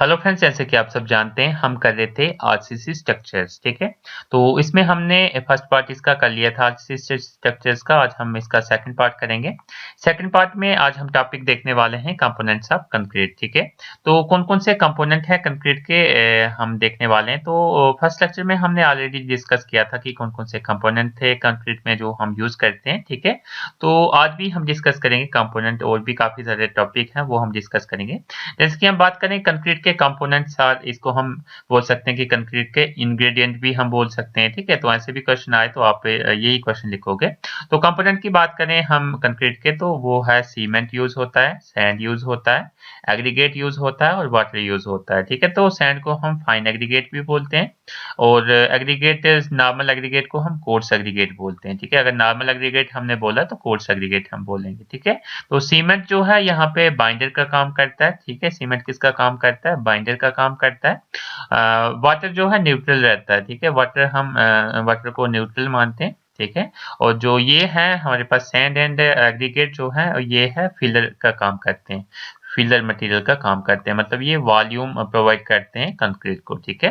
Hello friends, जैसे कि आप सब जानते हैं हम कर रहे थे आरसीसी स्ट्रक्चर्स। ठीक है, तो इसमें हमने फर्स्ट पार्ट इसका कर लिया था आरसीसी स्ट्रक्चर्स का। आज हम इसका सेकंड पार्ट करेंगे। सेकंड पार्ट में आज हम टॉपिक देखने वाले हैं कंपोनेंट्स ऑफ कंक्रीट। ठीक है, तो कौन कौन से कंपोनेंट है कंक्रीट के हम देखने वाले हैं। तो फर्स्ट लेक्चर में हमने ऑलरेडी डिस्कस किया था कि कौन कौन से कंपोनेंट थे कंक्रीट में जो हम यूज करते हैं। ठीक है, तो आज भी हम डिस्कस करेंगे कंपोनेंट, और भी काफी सारे टॉपिक हैं वो हम डिस्कस करेंगे। जैसे कि हम बात करें कंक्रीट के कंपोनेंट्स, इसको हम बोल सकते हैं कि कंक्रीट के इंग्रेडिएंट भी हम बोल सकते हैं। ठीक है, तो ऐसे भी क्वेश्चन आए तो आप यही क्वेश्चन लिखोगे। तो कंपोनेंट की बात करें हम कंक्रीट के, तो वो है सीमेंट यूज होता है, सैंड यूज होता है, एग्रीगेट यूज होता है और वाटर यूज होता है। ठीक है, तो सैंड को हम फाइन एग्रीगेट भी बोलते हैं, और एग्रीगेट नॉर्मल एग्रीगेट को हम कोर्स एग्रीगेट बोलते हैं। ठीक है, अगर नॉर्मल एग्रीगेट हमने बोला तो कोर्स एग्रीगेट हम बोलेंगे। ठीक है, तो सीमेंट जो है यहाँ पे बाइंडर का काम करता है। ठीक है, सीमेंट किसका काम करता है? बाइंडर का काम करता है। वाटर जो है न्यूट्रल रहता है। ठीक है, वाटर हम वाटर को न्यूट्रल मानते हैं। ठीक है, और जो ये है हमारे पास सैंड एंड एग्रीगेट जो है ये है फिलर का काम करते हैं, फिलर मटेरियल का काम करते हैं, मतलब ये वॉल्यूम प्रोवाइड करते हैं कंक्रीट को। ठीक है,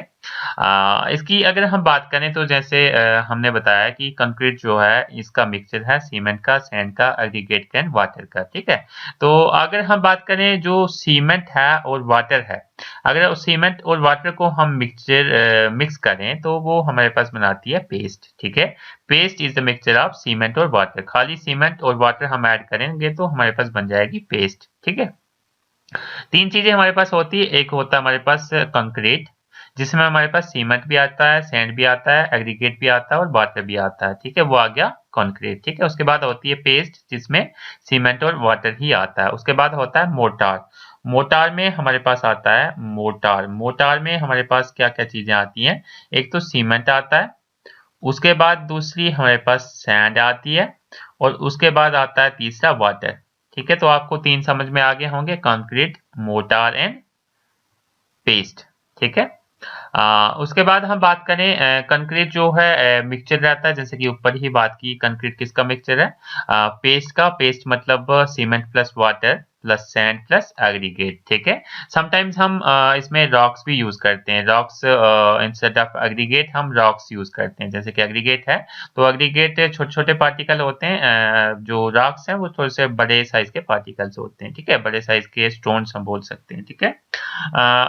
इसकी अगर हम बात करें तो जैसे हमने बताया कि कंक्रीट जो है इसका मिक्सचर है सीमेंट का, सैंड का, एग्रीगेट का एंड वाटर का। ठीक है, तो अगर हम बात करें जो सीमेंट है और वाटर है, अगर उस सीमेंट और वाटर को हम मिक्स करें तो वो हमारे पास बनाती है पेस्ट। ठीक है, paste is the mixture of cement और वाटर। खाली सीमेंट और वाटर हम ऐड करेंगे तो हमारे पास बन जाएगी पेस्ट। ठीक है, तीन चीजें हमारे पास होती है। एक होता है हमारे पास कंक्रीट, जिसमें हमारे पास सीमेंट भी आता है, सैंड भी आता है, एग्रीगेट भी आता है और वाटर भी आता है। ठीक है, वो आ गया कंक्रीट। ठीक है, उसके बाद होती है पेस्ट, जिसमें सीमेंट और वाटर ही आता है। उसके बाद होता है मोर्टार। मोर्टार में हमारे पास आता है मोर्टार। मोर्टार में हमारे पास क्या क्या चीजें आती हैं? एक तो सीमेंट आता है, उसके बाद दूसरी हमारे पास सैंड आती है, और उसके बाद आता है तीसरा वाटर। ठीक है, तो आपको तीन समझ में आ गए होंगे, कंक्रीट, मोर्टार एंड पेस्ट। ठीक है, उसके बाद हम बात करें कंक्रीट जो है मिक्सचर रहता है, जैसे कि ऊपर ही बात की कंक्रीट किसका मिक्सचर है? पेस्ट का। पेस्ट मतलब cement plus water plus sand plus aggregate. ठीक है, समटाइम्स हम इसमें रॉक्स भी यूज करते हैं। रॉक्स इंस्टेड ऑफ एग्रीगेट हम रॉक्स यूज करते हैं। जैसे कि एग्रीगेट है तो एग्रीगेट छोटे छोटे पार्टिकल होते हैं, जो रॉक्स हैं वो थोड़े से बड़े साइज के पार्टिकल्स होते हैं। ठीक है, बड़े साइज के स्टोन्स हम बोल सकते हैं। ठीक है,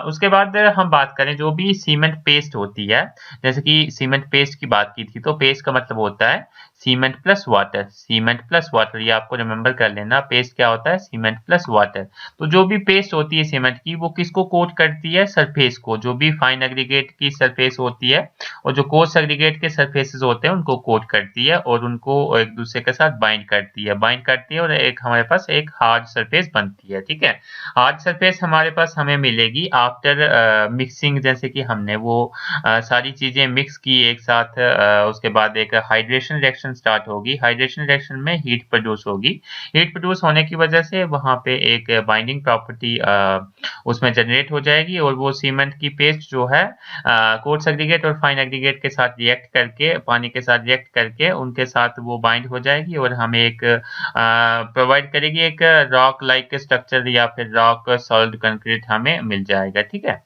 उसके बाद हम बात करें जो भी सीमेंट पेस्ट होती है, जैसे कि सीमेंट पेस्ट की बात की थी, तो पेस्ट का मतलब होता है cement plus water. Cement plus water, ये आपको रिमेंबर कर लेना, पेस्ट क्या होता है? Cement plus water. तो जो भी पेस्ट होती है सीमेंट की, वो किसको कोट करती है? सरफेस को। जो भी फाइन एग्रीगेट की सरफेस होती है और जो कोर्स एग्रीगेट के सरफेसेस होते हैं उनको कोट करती है, और उनको एक दूसरे के साथ बाइंड करती है और एक हमारे पास एक हार्ड सरफेस बनती है। ठीक है, हार्ड सरफेस हमारे पास हमें मिलेगी आफ्टर मिक्सिंग, जैसे कि हमने वो सारी चीजें मिक्स की एक साथ। उसके बाद एक हाइड्रेशन रिएक्शन स्टार्ट होगी। हाइड्रेशन रिएक्शन में हीट प्रोड्यूस होगी। हीट प्रोड्यूस होने की वजह से वहां पे एक बाइंडिंग प्रॉपर्टी उसमें जनरेट हो जाएगी, और वो सीमेंट की पेस्ट जो है कोर्स एग्रीगेट और फाइन एग्रीगेट के साथ रिएक्ट करके, पानी के साथ रिएक्ट करके उनके साथ वो बाइंड हो जाएगी, और हमें एक प्रोवाइड करेगी एक रॉक लाइक स्ट्रक्चर, या फिर रॉक सॉलिड कंक्रीट हमें मिल जाएगा। ठीक है,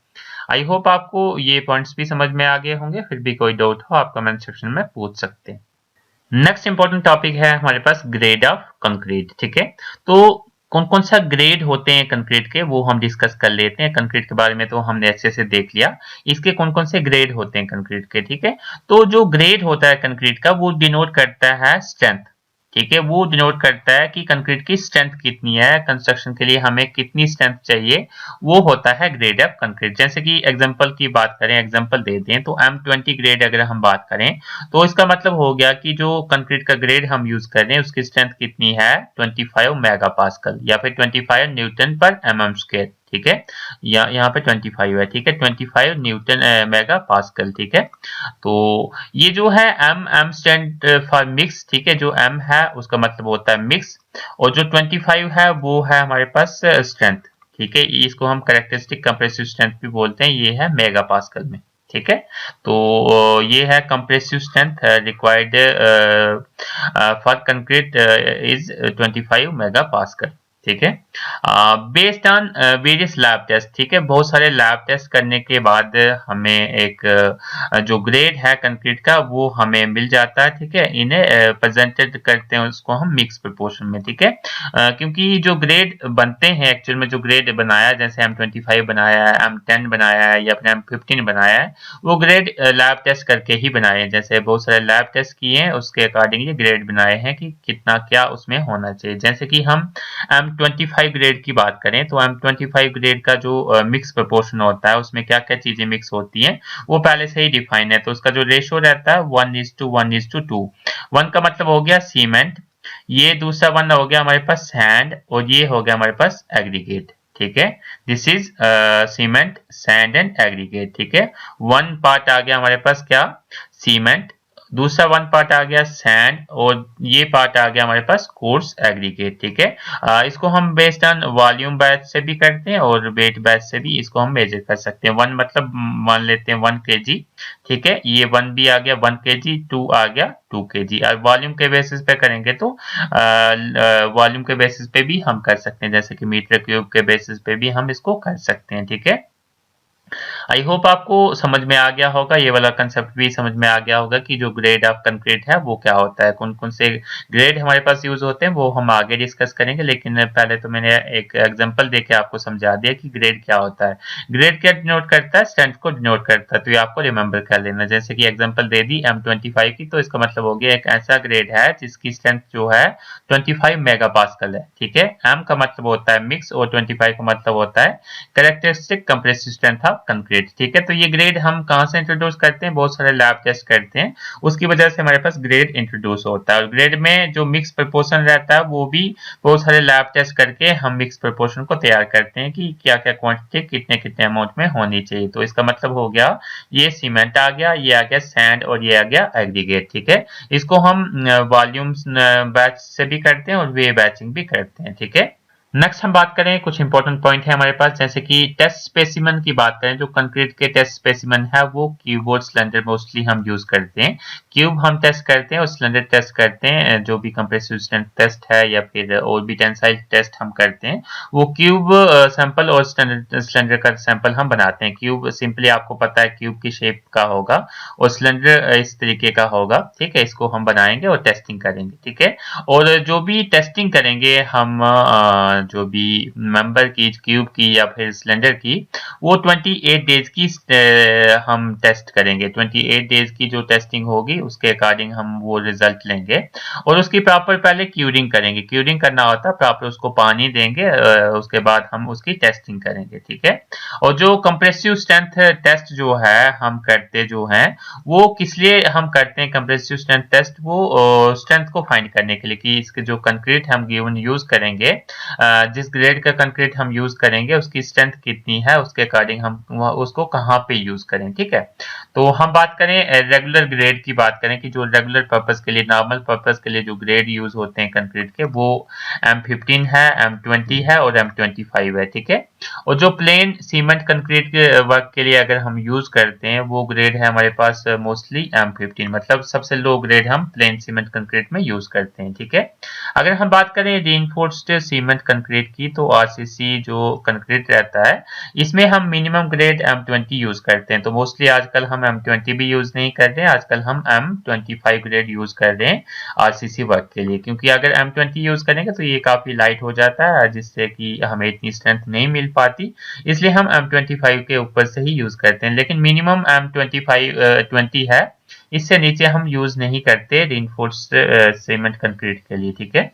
आई होप आपको ये पॉइंट्स भी समझ में आ गए होंगे। फिर भी कोई डाउट हो आप कमेंट सेक्शन में पूछ सकते हैं। नेक्स्ट इंपॉर्टेंट टॉपिक है हमारे पास ग्रेड ऑफ कंक्रीट। ठीक है, तो कौन कौन सा ग्रेड होते हैं कंक्रीट के वो हम डिस्कस कर लेते हैं। कंक्रीट के बारे में तो हमने अच्छे से देख लिया, इसके कौन कौन से ग्रेड होते हैं कंक्रीट के। ठीक है, तो जो ग्रेड होता है कंक्रीट का वो डिनोट करता है स्ट्रेंथ। ठीक है, वो डिनोट करता है कि कंक्रीट की स्ट्रेंथ कितनी है, कंस्ट्रक्शन के लिए हमें कितनी स्ट्रेंथ चाहिए, वो होता है ग्रेड ऑफ कंक्रीट। जैसे कि एग्जांपल की बात करें, एग्जांपल दे दें तो M20 ग्रेड अगर हम बात करें, तो इसका मतलब हो गया कि जो कंक्रीट का ग्रेड हम यूज कर रहे हैं उसकी स्ट्रेंथ कितनी है? 25 मेगा पास्कल, या फिर 25 न्यूटन पर mm स्क्वायर। ठीक है, या यहाँ पे 25 है। ठीक है, 25 न्यूटन मेगा पास्कल। ठीक है, तो ये जो है M स्टैंड फॉर मिक्स। ठीक है, जो M है उसका मतलब होता है मिक्स, और जो 25 है वो है हमारे पास स्ट्रेंथ। ठीक है, इसको हम कैरेक्टरिस्टिक कंप्रेसिव स्ट्रेंथ भी बोलते हैं, ये है मेगा पास्कल में। ठीक है, तो ये है compressive strength required for concrete is 25 mega pascal. ठीक है। Based on various lab test, ठीक है, बहुत सारे लैब टेस्ट करने के बाद हमें एक जो ग्रेड है कंक्रीट का वो हमें मिल जाता है, ठीक है। इन्हें प्रेजेंटेड करते हैं उसको हम मिक्स प्रोपोर्शन में, ठीक है। क्योंकि जो ग्रेड बनते हैं एक्चुअल में, जो ग्रेड बनाया है जैसे M25 बनाया है, M10 बनाया है या फिर M15 बनाया है, वो ग्रेड लैब टेस्ट करके ही बनाए हैं। जैसे बहुत सारे लैब टेस्ट किए हैं उसके अकॉर्डिंग ये ग्रेड बनाए हैं कि कितना क्या उसमें होना चाहिए। जैसे कि हम M25 ग्रेड की बात करें तो M25 ग्रेड का जो मिक्स प्रोपोर्शन होता है उसमें क्या क्या चीजें मिक्स होती हैं वो पहले से ही डिफाइन है। तो उसका जो रेशियो रहता है 1:1:2। 1 का मतलब हो गया सीमेंट, ये दूसरा 1 हो गया हमारे पास सैंड, और ये हो गया हमारे पास एग्रीगेट, ठीक है। This is cement, sand and aggregate, ठीक है। 1 पार्ट आ गया हमारे पास क्या, सीमेंट, दूसरा 1 पार्ट आ गया सैंड, और ये पार्ट आ गया हमारे पास कोर्स एग्रीगेट, ठीक है। इसको हम बेस्ड ऑन वॉल्यूम बैच से भी करते हैं और वेट बैच से भी इसको हम मेजर कर सकते हैं। 1 मतलब मान लेते हैं 1 kg, ठीक है, ये 1 भी आ गया 1 kg, 2 आ गया 2 kg। और वॉल्यूम के बेसिस पे करेंगे तो वॉल्यूम के बेसिस पे भी हम कर सकते हैं, जैसे कि मीटर क्यूब के बेसिस पे भी हम इसको कर सकते हैं, ठीक है। आई होप आपको समझ में आ गया होगा, ये वाला कंसेप्ट भी समझ में आ गया होगा कि जो ग्रेड ऑफ कंक्रीट है वो क्या होता है, कौन कौन से ग्रेड हमारे पास यूज होते हैं वो हम आगे डिस्कस करेंगे। लेकिन पहले तो मैंने एक एग्जांपल देके आपको समझा दिया कि ग्रेड क्या होता है। ग्रेड क्या डिनोट करता है, स्ट्रेंथ को डिनोट करता है, तो ये आपको रिमेंबर कर लेना। जैसे कि एग्जाम्पल दे दी M25 की, तो इसका मतलब हो गया एक ऐसा ग्रेड है जिसकी स्ट्रेंथ जो है 25 मेगापास्कल है, ठीक है। M का मतलब होता है मिक्स और 25 का मतलब होता है characteristic compressive strength of concrete, ठीक है। तो ये ग्रेड हम कहां से इंट्रोड्यूस करते हैं, बहुत सारे लैब टेस्ट करते हैं, उसकी वजह से हमारे पास ग्रेड इंट्रोड्यूस होता है। और ग्रेड में जो मिक्स प्रपोर्शन रहता है वो भी बहुत सारे लैब टेस्ट करके हम मिक्स प्रपोर्शन को तैयार करते हैं कि क्या क्या क्वांटिटी कितने कितने अमाउंट में होनी चाहिए। तो इसका मतलब हो गया ये सीमेंट आ गया, ये आ गया सैंड, और ये आ गया एग्रीगेट, ठीक है। इसको हम वॉल्यूम्स बैच से भी करते हैं और वे बैचिंग भी करते हैं, ठीक है। नेक्स्ट हम बात करें, कुछ इंपॉर्टेंट पॉइंट है हमारे पास, जैसे कि टेस्ट स्पेसिमन की बात करें, जो कंक्रीट के टेस्ट स्पेसिमन है वो क्यूब और सिलेंडर मोस्टली हम यूज करते हैं। क्यूब हम टेस्ट करते हैं और सिलेंडर टेस्ट करते हैं, जो भी कंप्रेसिव स्ट्रेंथ टेस्ट है या फिर और भी टेंसाइल टेस्ट हम करते हैं, वो क्यूब सैंपल और सिलेंडर का सैंपल हम बनाते हैं। क्यूब सिंपली आपको पता है क्यूब की शेप का होगा, और सिलेंडर इस तरीके का होगा, ठीक है। इसको हम बनाएंगे और टेस्टिंग करेंगे, ठीक है। और जो भी टेस्टिंग करेंगे हम जो भी मेंबर की, क्यूब की या फिर सिलेंडर की, वो 28 डेज की हम टेस्ट करेंगे। 28 डेज की जो टेस्टिंग होगी उसके अकॉर्डिंग हम वो रिजल्ट लेंगे, और उसकी प्रॉपर पहले क्यूरिंग करेंगे। क्यूरिंग करना होता है प्रॉपर, उसको पानी देंगे, उसके बाद हम उसकी टेस्टिंग करेंगे, ठीक है। और जो कंप्रेसिव स्ट्रेंथ टेस्ट जो है हम करते जो हैं, वो किस लिए हम करते हैं कंप्रेसिव स्ट्रेंथ टेस्ट, वो स्ट्रेंथ को फाइंड करने के लिए कि इसके जो कंक्रीट हम गिवन यूज करेंगे, जिस ग्रेड का कंक्रीट हम यूज करेंगे उसकी स्ट्रेंथ कितनी है, उसके अकॉर्डिंग हम उसको कहाँ पे यूज करें, ठीक है। तो हम बात करें रेगुलर ग्रेड की बात करें कि जो रेगुलर पर्पस के लिए, नॉर्मल पर्पस के लिए जो ग्रेड यूज होते हैं कंक्रीट के, वो M15 है, M20 है और M25 है, ठीक है। और जो प्लेन सीमेंट कंक्रीट के वर्क के लिए अगर हम यूज करते हैं, वो ग्रेड है हमारे पास मोस्टली M15, मतलब सबसे लो ग्रेड हम प्लेन सीमेंट कंक्रीट में यूज करते हैं, ठीक है। अगर हम बात करें रीइंफोर्स्ड सीमेंट कंक्रीट की, तो RCC जो कंक्रीट रहता है, इसमें हम मिनिमम ग्रेड M20 यूज करते हैं। तो मोस्टली आजकल हम M20 भी यूज नहीं कर रहे हैं, आजकल हम M25 ग्रेड यूज कर रहे हैं RCC वर्क के लिए, क्योंकि अगर M20 यूज करेंगे तो ये काफी लाइट हो जाता है, जिससे कि हमें इतनी स्ट्रेंथ नहीं मिल पाती, इसलिए हम M25 के ऊपर से ही यूज करते हैं। लेकिन मिनिमम M20 है, इससे नीचे हम यूज नहीं करते रीइंफोर्स्ड सीमेंट कंक्रीट के लिए, ठीक है।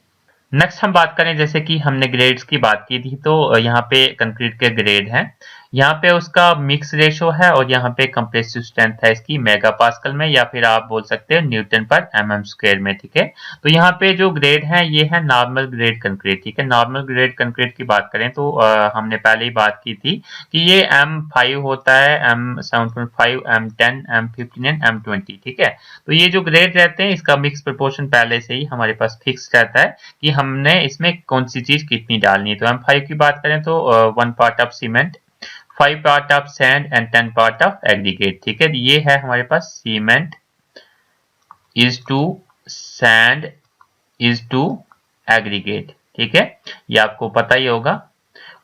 नेक्स्ट हम बात करें, जैसे कि हमने ग्रेड्स की बात की थी, तो यहाँ पे कंक्रीट के ग्रेड हैं, यहाँ पे उसका मिक्स रेशो है, और यहाँ पे कंप्रेसिव स्ट्रेंथ है इसकी मेगापास्कल में, या फिर आप बोल सकते हैं न्यूटन पर mm स्क्वायर में, ठीक है। तो यहाँ पे जो ग्रेड है ये है नॉर्मल ग्रेड कंक्रीट, ठीक है। नॉर्मल ग्रेड कंक्रीट की बात करें तो हमने पहले ही बात की थी कि ये M5 होता है, M7.5, M10, M15 and M20, ठीक है। तो ये जो ग्रेड रहते हैं इसका मिक्स प्रोपोर्शन पहले से ही हमारे पास फिक्स रहता है कि हमने इसमें कौन सी चीज कितनी डालनी है। तो M5 की बात करें तो 1 part of cement, 5 part of sand and 10 part of aggregate, ठीक है। ये है हमारे पास cement is to sand is to aggregate, ठीक है, ये आपको पता ही होगा।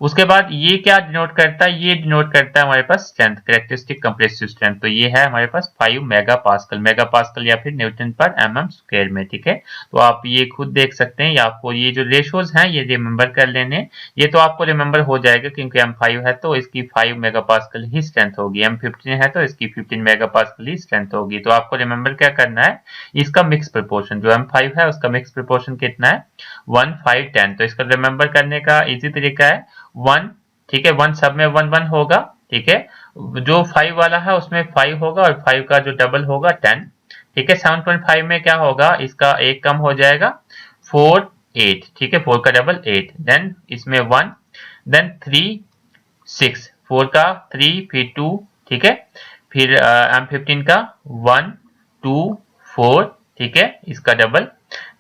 उसके बाद ये क्या डिनोट करता है, ये डिनोट करता है हमारे पास स्ट्रेंथ, कैरेक्टरिस्टिक कंप्रेसिव स्ट्रेंथ। तो ये है हमारे पास 5 मेगापास्कल या फिर न्यूटन पर mm स्क्वायर में, ठीक है। तो आप ये खुद देख सकते हैं, या आपको ये जो रेशोज हैं ये रिमेंबर कर लेने। ये तो आपको रिमेंबर हो जाएगा क्योंकि M5 है तो इसकी 5 मेगापास्कल ही स्ट्रेंथ होगी, M15 है तो इसकी 15 मेगापास्कल ही स्ट्रेंथ होगी। तो आपको रिमेंबर क्या करना है, इसका मिक्स प्रोपोर्शन, जो M5 है उसका मिक्स प्रोपोर्शन कितना है, 1 5 10। तो इसका रिमेंबर करने का इजी तरीका है 1, ठीक है, 1 सब में 1 1 होगा, ठीक है। जो 5 वाला है उसमें 5 होगा और 5 का जो डबल होगा 10, ठीक है। 7.5 में क्या होगा, इसका एक कम हो जाएगा 4 8, ठीक है, 4 का डबल 8, देन इसमें 1, देन 3 6, 4 का 3 फिर 2, ठीक है, फिर M15 का 1 2 4, ठीक है, इसका डबल,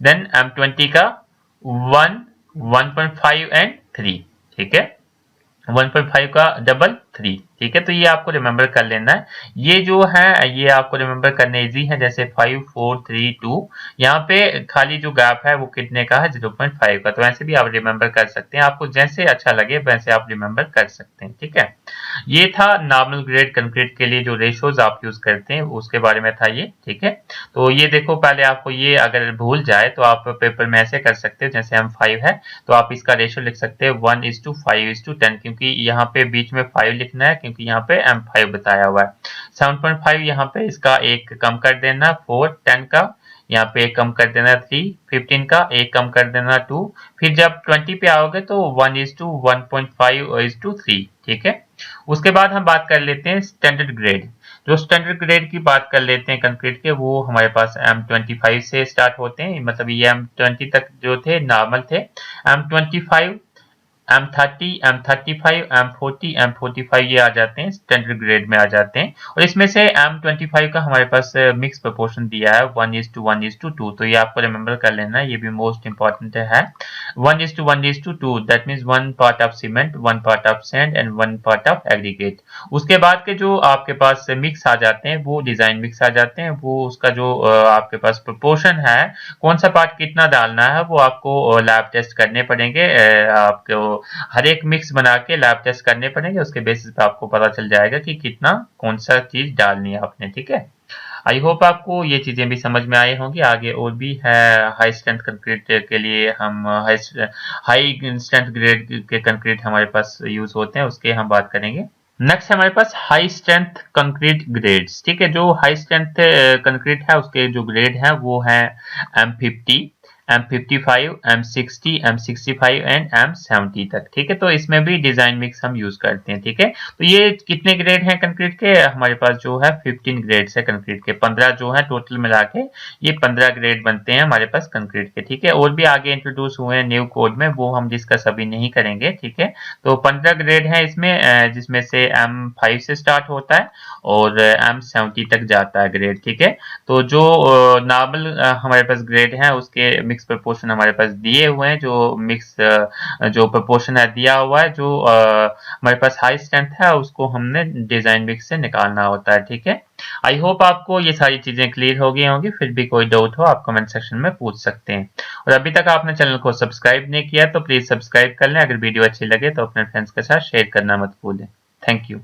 देन M20 का 1 1.5 एंड 3, ठीक है, 1.5 का डबल 3, ठीक है। तो ये आपको रिमेंबर कर लेना है। ये जो है ये आपको रिमेंबर करने इजी है, जैसे 5 4 3 2, यहाँ पे खाली जो गैप है वो कितने का है, 0.5 का। तो ऐसे भी आप रिमेंबर कर सकते हैं, आपको जैसे अच्छा लगे वैसे आप रिमेंबर कर सकते हैं, ठीक है। ये था नॉर्मल ग्रेड कंक्रीट के लिए जो रेशोज आप यूज करते हैं उसके बारे में था ये, ठीक है। तो ये देखो, पहले आपको ये अगर भूल जाए तो आप पेपर में ऐसे कर सकते हो, जैसे M5 है तो आप इसका रेशो लिख सकते हैं 1:5:10, क्योंकि यहाँ पे बीच में 5 लिखना है क्योंकि यहाँ पे M5 बताया हुआ है। 7.5 यहाँ पे इसका एक कम कर देना 4, 10 का यहाँ पे एक कम कर देना 3, 15 का एक कम कर देना 2, फिर जब 20 पे आओगे तो 1:1.5:3, ठीक है। उसके बाद हम बात कर लेते हैं स्टैंडर्ड ग्रेड। जो स्टैंडर्ड ग्रेड की बात कर लेते हैं कंक्रीट के, वो हमारे पास M25 से स्टार्ट होते हैं, मतलब ये M20 तक जो थे नॉर्मल थे। M25 M30 M35 M40 M45 ये आ जाते हैं स्टैंडर्ड ग्रेड में आ जाते हैं, और इसमें से M25 का हमारे पास मिक्स प्रोपोर्शन दिया है 1:1:2। तो ये आपको रिमेंबर कर लेना है, ये भी मोस्ट इंपॉर्टेंट है 1:1:2, that means 1 part of cement, 1 part of sand and 1 part of aggregate. उसके बाद के जो आपके पास मिक्स आ जाते हैं वो डिजाइन मिक्स आ जाते हैं, वो उसका जो आपके पास प्रोपोर्शन है, कौन सा पार्ट कितना डालना है वो आपको लैब टेस्ट करने पड़ेंगे। आपको हर एक मिक्स बना के लैब टेस्ट करने पड़ेंगे, उसके बेसिस पे आपको पता चल जाएगा कि कितना कौन सा चीज डालनी है आपने, ठीक है। आई होप आपको ये चीजें भी समझ में आई होंगी। आगे और भी है हाई स्ट्रेंथ कंक्रीट के लिए, हम हाई स्ट्रेंथ ग्रेड के कंक्रीट हमारे पास यूज होते हैं, उसके हम बात करेंगे। नेक्स्ट है हमारे पास हाई स्ट्रेंथ कंक्रीट ग्रेड्स, ठीक है। जो हाई स्ट्रेंथ कंक्रीट है उसके जो ग्रेड है वो है M50, M55, M60, M65 and M70 तक, ठीक है। तो इसमें भी डिजाइन मिक्स हम यूज करते हैं, ठीक है। तो ये कितने ग्रेड हैं कंक्रीट के, हमारे पास जो है 15 ग्रेड्स है कंक्रीट के, 15 जो है टोटल मिला के ये 15 ग्रेड बनते हैं हमारे पास कंक्रीट के, ठीक है। और भी आगे इंट्रोड्यूस हुए हैं न्यू कोड में, वो हम डिस्कस अभी नहीं करेंगे, ठीक है। तो 15 ग्रेड है इसमें, जिसमें से M5 से स्टार्ट होता है और M70 तक जाता है ग्रेड, ठीक है। तो जो नॉर्मल हमारे पास ग्रेड है उसके मिक्स प्रोपोर्शन हमारे पास दिए हुए हैं, जो मिक्स जो प्रोपोर्शन है दिया हुआ है, जो हमारे पास हाई स्ट्रेंथ है उसको हमने डिजाइन मिक्स से निकालना होता है, ठीक है। आई होप आपको ये सारी चीजें क्लियर हो गई होंगी, फिर भी कोई डाउट हो आप कमेंट सेक्शन में पूछ सकते हैं। और अभी तक आपने चैनल को सब्सक्राइब नहीं किया तो प्लीज सब्सक्राइब कर लें। अगर वीडियो अच्छी लगे तो अपने फ्रेंड्स के साथ शेयर करना मत भूलें। Thank you.